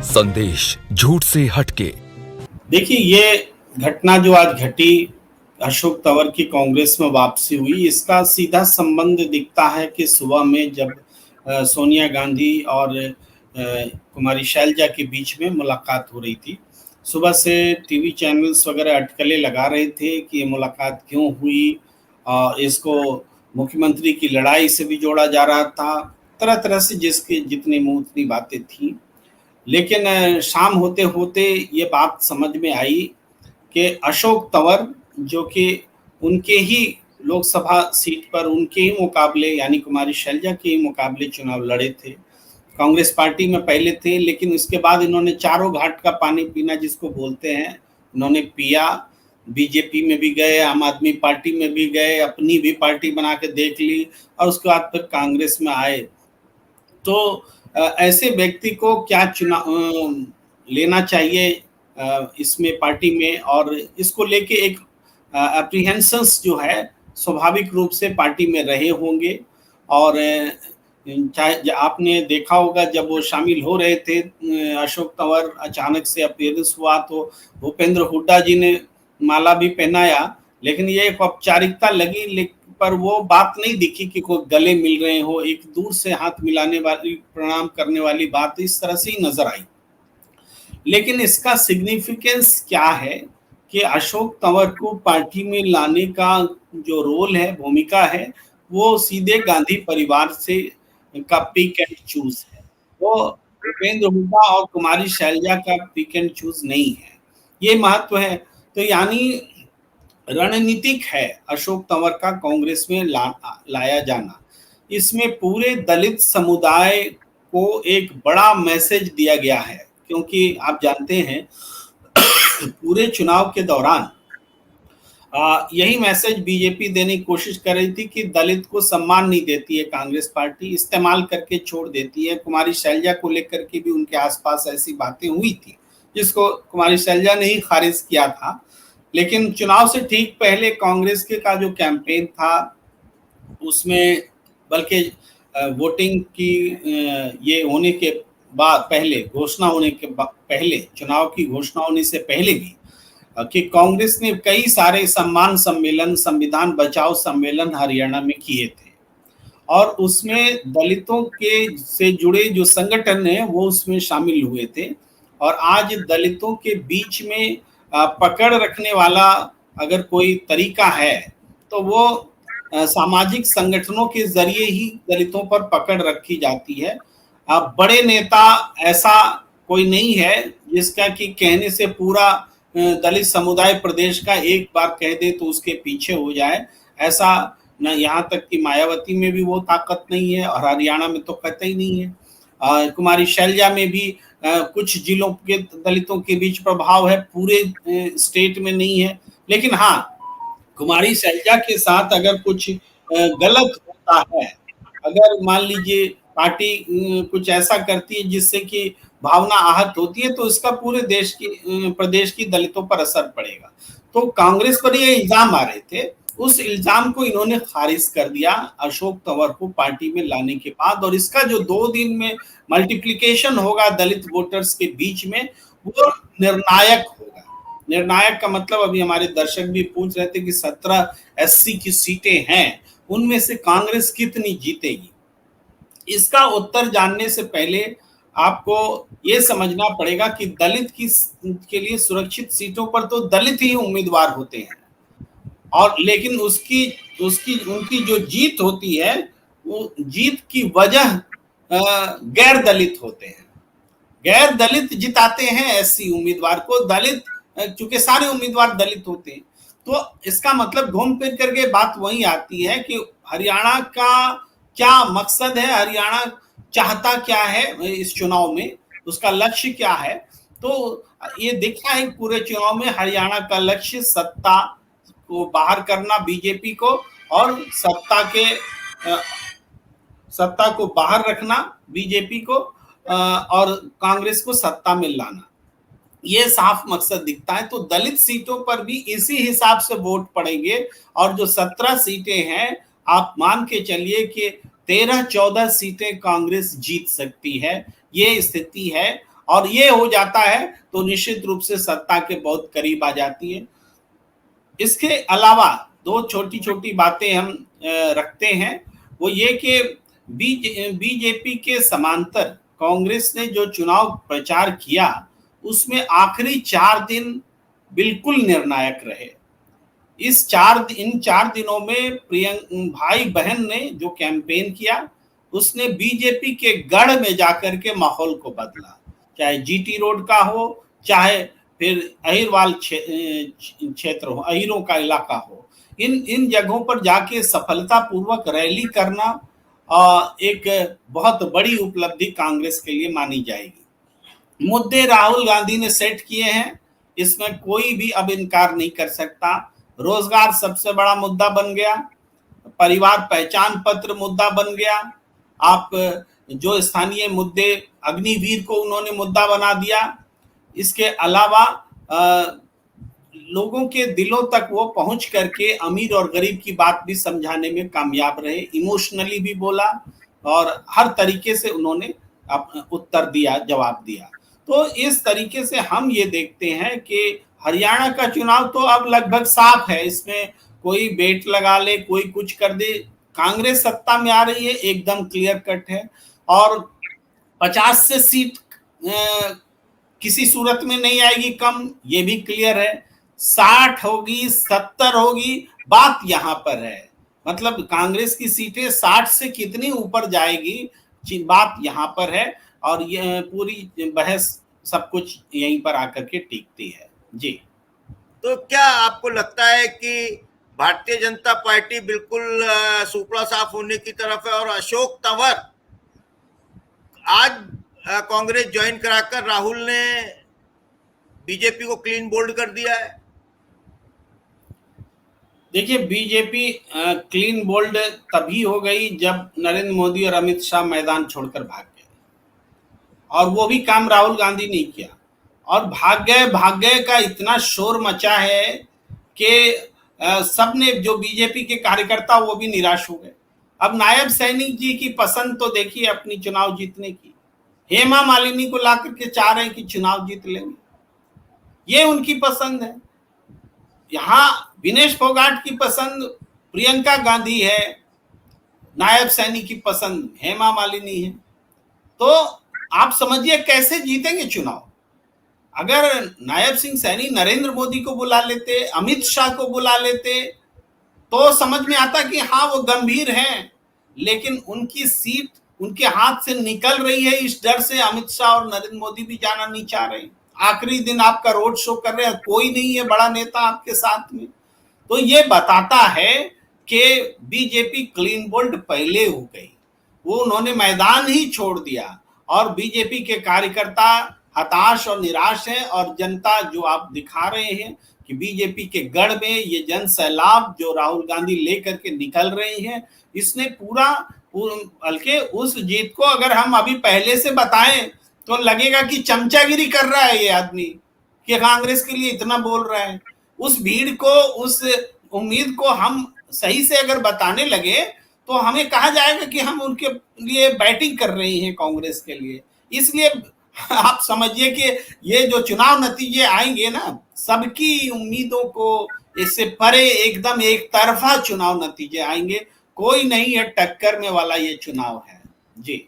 संदेश झूठ से हटके। देखिए, ये घटना जो आज घटी, अशोक तंवर की कांग्रेस में वापसी हुई, इसका सीधा संबंध दिखता है कि सुबह में जब सोनिया गांधी और कुमारी शैलजा के बीच में मुलाकात हो रही थी। सुबह से टीवी चैनल्स वगैरह अटकलें लगा रहे थे कि ये मुलाकात क्यों हुई, और इसको मुख्यमंत्री की लड़ाई से भी जोड़ा जा रहा था। तरह तरह से जिसके जितनी मुंह उतनी बातें थी। लेकिन शाम होते होते ये बात समझ में आई कि अशोक तंवर, जो कि उनके ही लोकसभा सीट पर उनके ही मुकाबले यानी कुमारी शैलजा के ही मुकाबले चुनाव लड़े थे, कांग्रेस पार्टी में पहले थे, लेकिन उसके बाद इन्होंने चारों घाट का पानी पीना जिसको बोलते हैं, इन्होंने पिया। बीजेपी में भी गए, आम आदमी पार्टी में भी गए, अपनी भी पार्टी बना के देख ली, और उसके बाद फिर कांग्रेस में आए। तो ऐसे व्यक्ति को क्या चुनाव लेना चाहिए इसमें पार्टी में, और इसको लेके एक अप्रीहेंशंस जो है स्वाभाविक रूप से पार्टी में रहे होंगे। और चाहे आपने देखा होगा जब वो शामिल हो रहे थे, अशोक तंवर अचानक से अपीयरेंस हुआ तो भूपेंद्र हुड्डा जी ने माला भी पहनाया, लेकिन ये एक औपचारिकता लगी, पर वो बात नहीं दिखी कि कोई गले मिल रहे हो, एक दूर से हाथ मिलाने वाली, प्रणाम करने वाली बात इस तरह से ही नजर आई। लेकिन इसका सिग्निफिकेंस क्या है कि अशोक तंवर को पार्टी में लाने का जो रोल है, भूमिका है, वो सीधे गांधी परिवार से का पिक एंड चूज है। वो भूपेंद्र हुड्डा और कुमारी शैलजा का पिक एंड चूज नहीं है, ये महत्व है। तो यानी रणनीतिक है अशोक तंवर का कांग्रेस में लाया जाना। इसमें पूरे दलित समुदाय को एक बड़ा मैसेज दिया गया है, क्योंकि आप जानते हैं पूरे चुनाव के दौरान यही मैसेज बीजेपी देने की कोशिश कर रही थी कि दलित को सम्मान नहीं देती है कांग्रेस पार्टी, इस्तेमाल करके छोड़ देती है। कुमारी शैलजा को लेकर के भी उनके आसपास ऐसी बातें हुई थी, जिसको कुमारी शैलजा ने ही खारिज किया था। लेकिन चुनाव से ठीक पहले कांग्रेस के का जो कैंपेन था, उसमें बल्कि वोटिंग की ये होने के बाद, पहले घोषणा होने के पहले, चुनाव की घोषणा होने से पहले भी, कि कांग्रेस ने कई सारे सम्मान सम्मेलन, संविधान बचाओ सम्मेलन हरियाणा में किए थे, और उसमें दलितों के से जुड़े जो संगठन है वो उसमें शामिल हुए थे। और आज दलितों के बीच में पकड़ रखने वाला अगर कोई तरीका है तो वो सामाजिक संगठनों के जरिए ही दलितों पर पकड़ रखी जाती है। बड़े नेता ऐसा कोई नहीं है जिसका कि कहने से पूरा दलित समुदाय प्रदेश का एक बार कह दे तो उसके पीछे हो जाए, ऐसा न, यहाँ तक कि मायावती में भी वो ताकत नहीं है, और हरियाणा में तो कतई नहीं है। कुमारी शैलजा में भी कुछ जिलों के दलितों के बीच प्रभाव है, पूरे स्टेट में नहीं है। लेकिन हाँ, कुमारी शैलजा के साथ अगर कुछ गलत होता है, अगर मान लीजिए पार्टी कुछ ऐसा करती है जिससे कि भावना आहत होती है, तो इसका पूरे देश की प्रदेश की दलितों पर असर पड़ेगा। तो कांग्रेस पर ये इल्जाम आ रहे थे, उस इल्जाम को इन्होंने खारिज कर दिया अशोक तंवर को पार्टी में लाने के बाद। और इसका जो 2 दिन में मल्टीप्लिकेशन होगा दलित वोटर्स के बीच में, वो निर्णायक होगा। निर्णायक का मतलब, अभी हमारे दर्शक भी पूछ रहे थे कि 17 SC की सीटें हैं, उनमें से कांग्रेस कितनी जीतेगी। इसका उत्तर जानने से पहले आपको ये समझना पड़ेगा कि दलित के लिए सुरक्षित सीटों पर तो दलित ही उम्मीदवार होते हैं, और लेकिन उसकी उसकी उनकी जो जीत होती है, वो जीत की वजह गैर दलित होते हैं। गैर दलित जिताते हैं SC उम्मीदवार को, दलित चूंकि सारे उम्मीदवार दलित होते हैं। तो इसका मतलब घूम फिर करके बात वही आती है कि हरियाणा का क्या मकसद है, हरियाणा चाहता क्या है इस चुनाव में, उसका लक्ष्य क्या है। तो ये देखा है पूरे चुनाव में हरियाणा का लक्ष्य सत्ता को बाहर करना बीजेपी को, और सत्ता को बाहर रखना बीजेपी को, और कांग्रेस को सत्ता में लाना। ये साफ मकसद दिखता है। तो दलित सीटों पर भी इसी हिसाब से वोट पड़ेंगे और जो 17 सीटें हैं आप मान के चलिए कि 13-14 सीटें कांग्रेस जीत सकती है, ये स्थिति है। और ये हो जाता है तो निश्चित रूप से सत्ता के बहुत करीब आ जाती है। इसके अलावा दो छोटी छोटी बातें हम रखते हैं, वो ये कि बीजेपी के समांतर कांग्रेस ने जो चुनाव प्रचार किया उसमें आखिरी 4 दिन बिल्कुल निर्णायक रहे। इन 4 दिनों में भाई बहन ने जो कैंपेन किया उसने बीजेपी के गढ़ में जाकर के माहौल को बदला, चाहे जीटी रोड का हो, चाहे फिर अहिरवाल क्षेत्र हो, अहिरों का इलाका हो। इन जगहों पर जाके सफलता पूर्वक रैली करना एक बहुत बड़ी उपलब्धि कांग्रेस के लिए मानी जाएगी। मुद्दे राहुल गांधी ने सेट किए हैं, इसमें कोई भी अब इनकार नहीं कर सकता। रोजगार सबसे बड़ा मुद्दा बन गया, परिवार पहचान पत्र मुद्दा बन गया, आप जो स्थानीय मुद्दे, अग्निवीर को उन्होंने मुद्दा बना दिया। इसके अलावा लोगों के दिलों तक वो पहुंच करके अमीर और गरीब की बात भी समझाने में कामयाब रहे, इमोशनली भी बोला और हर तरीके से उन्होंने उत्तर दिया, जवाब दिया। तो इस तरीके से हम ये देखते हैं कि हरियाणा का चुनाव तो अब लगभग साफ है, इसमें कोई बेट लगा ले, कोई कुछ कर दे, कांग्रेस सत्ता में आ रही है, एकदम क्लियर कट है। और 50 से सीट किसी सूरत में नहीं आएगी कम, ये भी क्लियर है। 60 होगी, 70 होगी, बात यहां पर है। मतलब कांग्रेस की सीटें 60 से कितनी ऊपर जाएगी, बात यहां पर है। और ये पूरी बहस सब कुछ यहीं पर आकर के टिकती है। जी, तो क्या आपको लगता है कि भारतीय जनता पार्टी बिल्कुल सुपड़ा साफ होने की तरफ है और अशोक तंवर आज कांग्रेस ज्वाइन कराकर राहुल ने बीजेपी को क्लीन बोल्ड कर दिया है? देखिए, बीजेपी क्लीन बोल्ड तभी हो गई जब नरेंद्र मोदी और अमित शाह मैदान छोड़कर भाग गए, और वो भी काम राहुल गांधी ने किया। और भाग गए का इतना शोर मचा है कि सबने, जो बीजेपी के कार्यकर्ता वो भी निराश हो गए। अब नायब सैनिक जी की पसंद तो देखिए अपनी चुनाव जीतने की, हेमा मालिनी को ला करके चाह रहे हैं कि चुनाव जीत लेंगे, ये उनकी पसंद है। यहाँ विनेश फोगाट की पसंद प्रियंका गांधी है, नायब सैनी की पसंद हेमा मालिनी है। तो आप समझिए कैसे जीतेंगे चुनाव। अगर नायब सिंह सैनी नरेंद्र मोदी को बुला लेते, अमित शाह को बुला लेते, तो समझ में आता कि हाँ वो गंभीर हैं, लेकिन उनकी सीट उनके हाथ से निकल रही है, इस डर से अमित शाह और नरेंद्र मोदी भी जाना नहीं चाह रहे। आखिरी दिन आपका रोड शो कर रहे हैं, कोई नहीं है बड़ा नेता आपके साथ में। तो ये बताता है कि बीजेपी क्लीन बोल्ड पहले हो गई, वो उन्होंने मैदान ही छोड़ दिया। और बीजेपी के कार्यकर्ता हताश और निराश हैं, और जनता जो आप दिखा रहे हैं कि बीजेपी के गढ़ में ये जन सैलाब जो राहुल गांधी लेकर के निकल रहे हैं, इसने पूरा बल्कि उस जीत को अगर हम अभी पहले से बताएं तो लगेगा कि चमचागिरी कर रहा है ये आदमी, कि कांग्रेस के लिए इतना बोल रहा है। उस भीड़ को, उस उम्मीद को हम सही से अगर बताने लगे तो हमें कहा जाएगा कि हम उनके लिए बैटिंग कर रहे हैं कांग्रेस के लिए। इसलिए आप समझिए कि ये जो चुनाव नतीजे आएंगे ना, सबकी उम्मीदों को इससे परे एकदम एक तरफा चुनाव नतीजे आएंगे। कोई नहीं है टक्कर में वाला ये चुनाव है। जी।